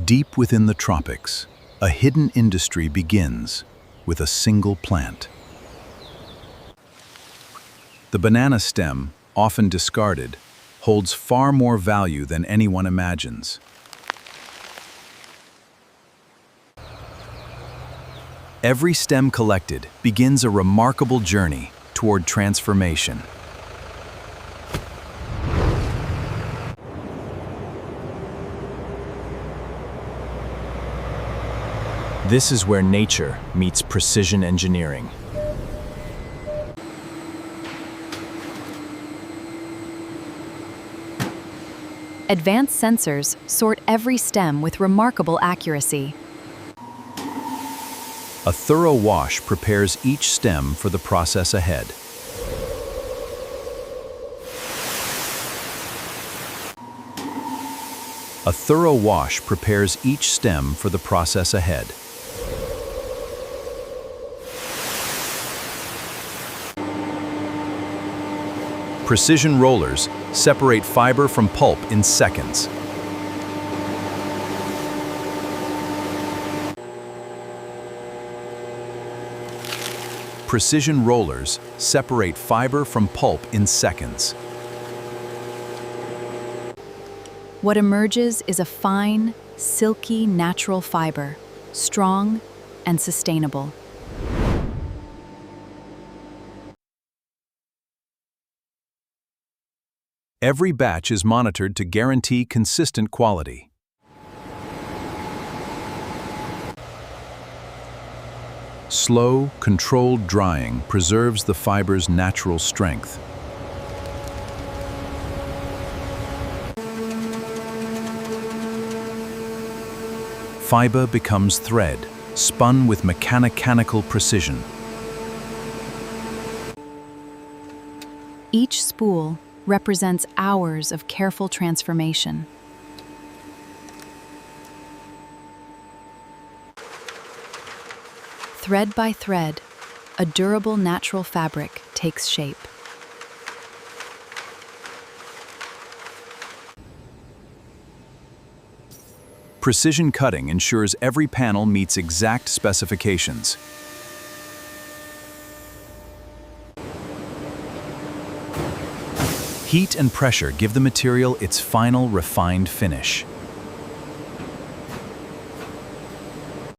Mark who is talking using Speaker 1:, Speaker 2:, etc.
Speaker 1: Deep within the tropics, a hidden industry begins with a single plant. The banana stem, often discarded, holds far more value than anyone imagines. Every stem collected begins a remarkable journey toward transformation. This is where nature meets precision engineering.
Speaker 2: Advanced sensors sort every stem with remarkable accuracy.
Speaker 1: A thorough wash prepares each stem for the process ahead. A thorough wash prepares each stem for the process ahead. Precision rollers separate fiber from pulp in seconds. Precision rollers separate fiber from pulp in seconds.
Speaker 2: What emerges is a fine, silky, natural fiber, strong and sustainable.
Speaker 1: Every batch is monitored to guarantee consistent quality. Slow, controlled drying preserves the fiber's natural strength. Fiber becomes thread, spun with mechanical precision.
Speaker 2: Each spool represents hours of careful transformation. Thread by thread, a durable natural fabric takes shape.
Speaker 1: Precision cutting ensures every panel meets exact specifications. Heat and pressure give the material its final refined finish.